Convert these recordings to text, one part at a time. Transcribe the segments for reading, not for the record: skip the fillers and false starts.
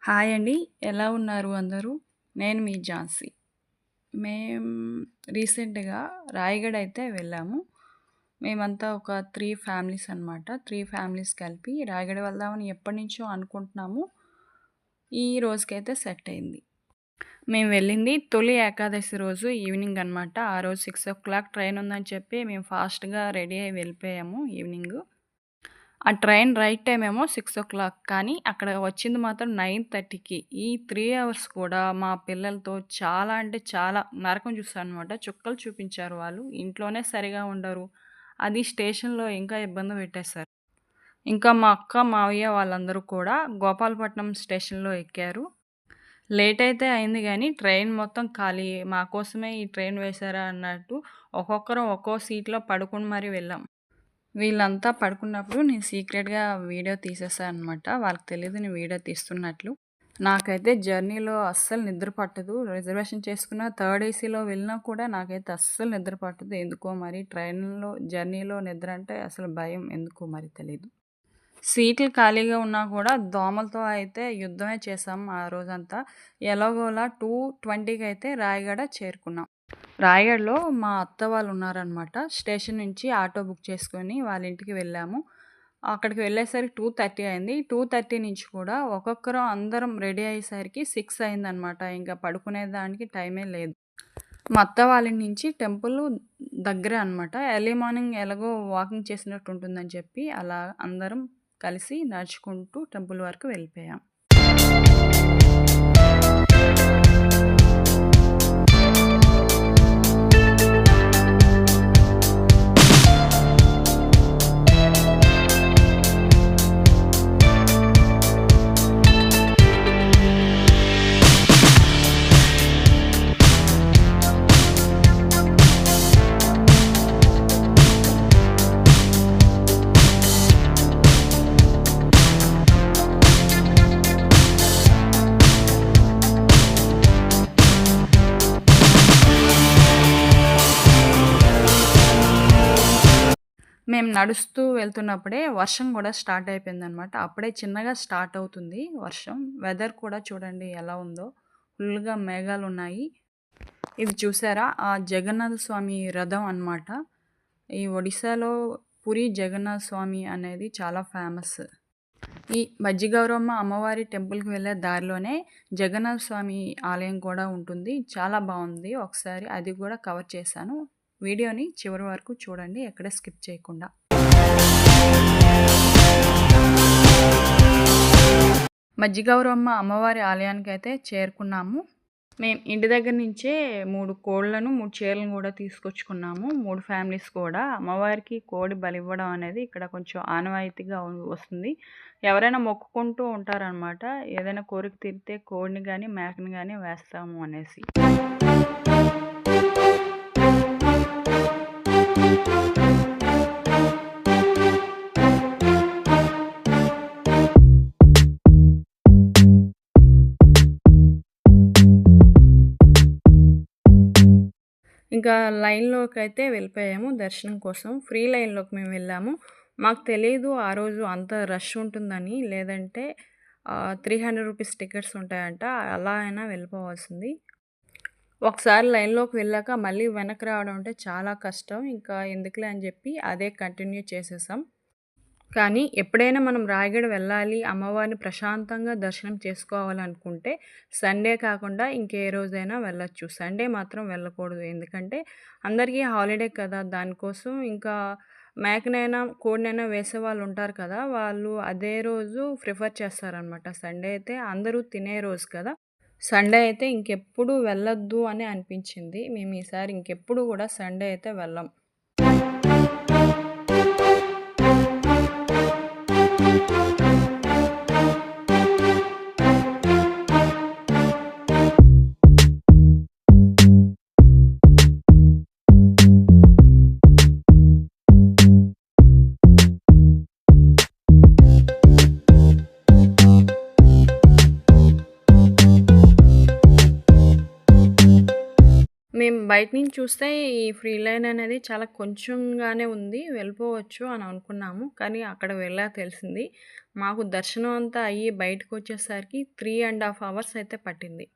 Hi అండి. ఎలా ఉన్నారు అందరూ? నేను మీ ఝాన్సీ. మేం రీసెంట్‌గా రాయగఢ్ అయితే వెళ్ళాము. మేమంతా ఒక 3 ఫ్యామిలీస్ అనమాట. 3 ఫ్యామిలీస్ కలిపి రాయగఢ్ వెళ్దామని ఎప్పటినుంచో అనుకుంటున్నాము. ఈ రోజుకైతే సెట్ అయింది. మేము వెళ్ళింది తొలి ఏకాదశి రోజు ఈవినింగ్ అనమాట. ఆ రోజు 6:00 ట్రైన్ ఉందని చెప్పి మేము ఫాస్ట్‌గా రెడీ అయ్యి వెళ్ళిపోయాము ఈవినింగు. ఆ ట్రైన్ రైట్ టైమ్ ఏమో 6:00 కానీ అక్కడ వచ్చింది మాత్రం 9:30కి. ఈ 3 అవర్స్ కూడా మా పిల్లలతో చాలా అంటే చాలా నరకం చూసాననమాట. చుక్కలు చూపించారు వాళ్ళు. ఇంట్లోనే సరిగా ఉండరు. అది స్టేషన్‌లో ఇంకా ఇబ్బంది పెట్టేశారు. ఇంకా మా అక్క, మావయ్య వాళ్ళందరూ కూడా గోపాలపట్నం స్టేషన్‌లో ఎక్కారు. లేట్ అయితే అయింది గానీ ట్రైన్ మొత్తం ఖాళీ. మా కోసమే ఈ ట్రైన్ వేశారా అన్నట్టు ఒక్కొక్కరం ఒక్కో సీట్‌లో పడుకొని మరి వెళ్ళాం. వీళ్ళంతా పడుకున్నప్పుడు నేను సీక్రెట్‌గా వీడియో తీసేసాననమాట. వాళ్ళకి తెలీదు నేను వీడియో తీస్తున్నట్లు. నాకైతే జర్నీలో అస్సలు నిద్ర పట్టదు. రిజర్వేషన్ చేసుకున్న థర్డ్ ఏసీలో వెళ్ళినా కూడా నాకైతే అస్సలు నిద్ర పట్టదు. ఎందుకో మరి ట్రైన్‌లో జర్నీలో నిద్ర అంటే అసలు భయం ఎందుకో మరి తెలీదు. సీట్లు ఖాళీగా ఉన్నా కూడా దోమలతో అయితే యుద్ధమే చేశాం ఆ రోజంతా. ఎలాగోలా 2:20కి అయితే రాయగడ చేరుకున్నాం. రాయగఢలో మా అత్త వాళ్ళు ఉన్నారనమాట. స్టేషన్ నుంచి ఆటో బుక్ చేసుకొని వాళ్ళ ఇంటికి వెళ్ళాము. అక్కడికి వెళ్ళేసరికి 2:30 అయింది. 2:30 నుంచి కూడా ఒక్కొక్కరం అందరం రెడీ అయ్యేసరికి 6 అయిందనమాట. ఇంక పడుకునేదానికి టైమే లేదు. మా అత్త వాళ్ళ ఇంటి నుంచి టెంపుల్ దగ్గరే అనమాట. ఎర్లీ మార్నింగ్ ఎలాగో వాకింగ్ చేసినట్టు ఉంటుందని చెప్పి అలా అందరం కలిసి నడుచుకుంటూ టెంపుల్ వరకు వెళ్ళిపోయాం. మేము నడుస్తూ వెళ్తున్నప్పుడే వర్షం గూడా స్టార్ట్ అయిపోయిందనమాట. అప్పుడే చిన్నగా స్టార్ట్ అవుతుంది వర్షం. వెదర్ కూడా చూడండి ఎలా ఉందో. ఫుల్‌గా మేఘాలున్నాయి. ఇది చూసారా? ఆ జగన్నాథ స్వామి రథం అనమాట. ఈ ఒడిశాలో పురి జగన్నాథ స్వామి అనేది చాలా ఫేమస్. ఈ మజ్జిగౌరమ్మ అమ్మవారి టెంపుల్‌కి వెళ్ళే దారిలోనే జగన్నాథ స్వామి ఆలయం కూడా ఉంటుంది. చాలా బావుంది. ఒకసారి అది కూడా కవర్ చేశాను. వీడియోని చివరి వరకు చూడండి. ఎక్కడ స్కిప్ చేయకుండా. మజ్జిగౌరమ్మ అమ్మవారి ఆలయానికైతే చేరుకున్నాము. మేము ఇంటి దగ్గర నుంచే 3 కోళ్ళను, 3 చీరలను కూడా తీసుకొచ్చుకున్నాము. 3 ఫ్యామిలీస్ కూడా. అమ్మవారికి కోడి బలివ్వడం అనేది ఇక్కడ కొంచెం ఆనవాయితీగా వస్తుంది. ఎవరైనా మొక్కుకుంటూ ఉంటారనమాట. ఏదైనా కోరిక తీరితే కోడిని గానీ, మేకని గానీ వేస్తాము అనేసి. ఇంకా లైన్‌లోకైతే వెళ్ళిపోయాము దర్శనం కోసం. ఫ్రీ లైన్‌లోకి మేము వెళ్ళాము. మాకు తెలీదు ఆ రోజు అంత రష్ ఉంటుందని. లేదంటే 300 రూపీస్ టికెట్స్ ఉంటాయంట. అలా అయినా వెళ్ళిపోవాల్సింది. ఒకసారి లైన్‌లోకి వెళ్ళాక మళ్ళీ వెనక్కి రావడం అంటే చాలా కష్టం. ఇంకా ఎందుకులే అని చెప్పి అదే కంటిన్యూ చేసేసాం. కానీ ఎప్పుడైనా మనం రాయగడ వెళ్ళాలి, అమ్మవారిని ప్రశాంతంగా దర్శనం చేసుకోవాలనుకుంటే సండే కాకుండా ఇంకే రోజైనా వెళ్ళొచ్చు. సండే మాత్రం వెళ్ళకూడదు. ఎందుకంటే అందరికీ హాలిడే కదా! దానికోసం ఇంకా మేకనైనా, కోడినైనా వేసేవాళ్ళు ఉంటారు కదా! వాళ్ళు అదే రోజు ప్రిఫర్ చేస్తారనమాట. సండే అయితే అందరూ తినే రోజు కదా! సండే అయితే ఇంకెప్పుడు వెళ్ళొద్దు అని అనిపించింది. మేము ఈసారి ఇంకెప్పుడు కూడా సండే అయితే వెళ్ళం. మేము బయట నుంచి చూస్తే ఈ ఫ్రీ లైన్ అనేది చాలా కొంచెంగానే ఉంది. వెళ్ళిపోవచ్చు అని అనుకున్నాము. కానీ అక్కడ వెళ్ళాక తెలిసింది మాకు దర్శనం అంతా అయ్యి బయటకొచ్చేసరికి 3½ అవర్స్ అయితే పట్టింది.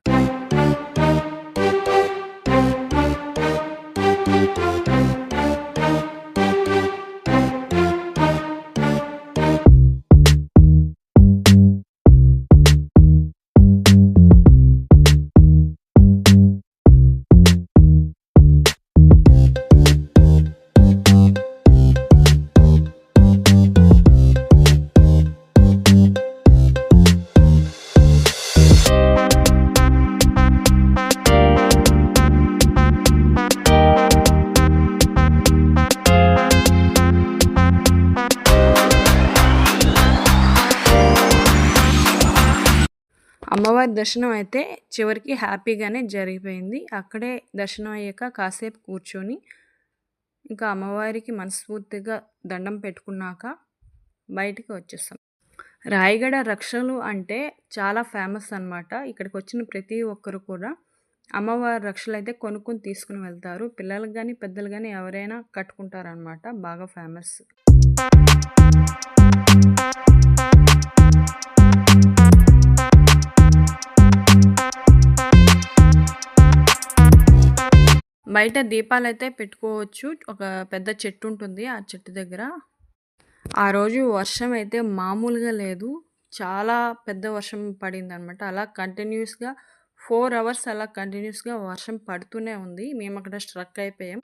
అమ్మవారి దర్శనం అయితే చివరికి హ్యాపీగానే జరిగిపోయింది. అక్కడే దర్శనం అయ్యాక కాసేపు కూర్చొని, ఇంకా అమ్మవారికి మనస్ఫూర్తిగా దండం పెట్టుకున్నాక బయటికి వచ్చేసాం. రాయగడ రక్షలు అంటే చాలా ఫేమస్ అనమాట. ఇక్కడికొచ్చిన ప్రతి ఒక్కరు కూడా అమ్మవారి రక్షలైతే కొనుక్కొని తీసుకొని వెళ్తారు. పిల్లలకి గానీ, పెద్దలు గానీ ఎవరైనా కట్టుకుంటారనమాట. బాగా ఫేమస్. బయట దీపాలైతే పెట్టుకోవచ్చు. ఒక పెద్ద చెట్టు ఉంటుంది. ఆ చెట్టు దగ్గర. ఆ రోజు వర్షం అయితే మామూలుగా లేదు. చాలా పెద్ద వర్షం పడిందనమాట. అలా కంటిన్యూస్‌గా 4 అవర్స్ అలా కంటిన్యూస్‌గా వర్షం పడుతూనే ఉంది. మేమక్కడ స్ట్రక్ అయిపోయాం.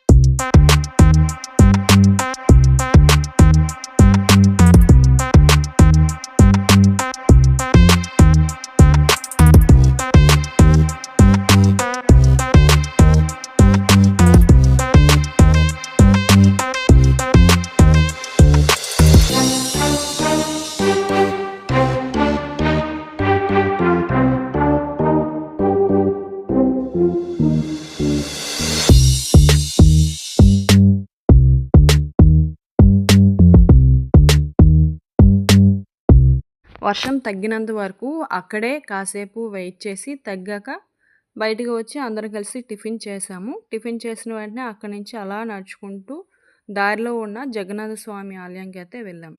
వర్షం తగ్గినంత వరకు అక్కడే కాసేపు వెయిట్ చేసి తగ్గాక బయటికి వచ్చి అందరం కలిసి టిఫిన్ చేసాము. టిఫిన్ చేసిన వెంటనే అక్కడి నుంచి అలా నడుచుకుంటూ దారిలో ఉన్న జగన్నాథ స్వామి ఆలయానికి అయితే వెళ్ళాం.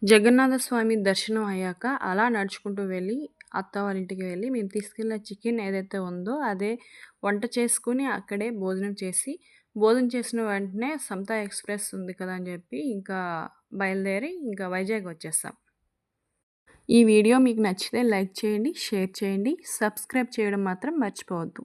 జగన్నాథ స్వామి దర్శనం అయ్యాక అలా నడుచుకుంటూ వెళ్ళి అత్త వాళ్ళ ఇంటికి వెళ్ళి మేము తీసుకెళ్ళిన చికెన్ ఏదైతే ఉందో అదే వంట చేసుకుని అక్కడే భోజనం చేసిన వెంటనే సమతా ఎక్స్‌ప్రెస్ ఉంది కదా అని చెప్పి ఇంకా బయలుదేరి ఇంకా వైజాగ్ వచ్చేసాం. ఈ వీడియో మీకు నచ్చితే లైక్ చేయండి, షేర్ చేయండి, సబ్స్క్రైబ్ చేయడం మాత్రం మర్చిపోవద్దు.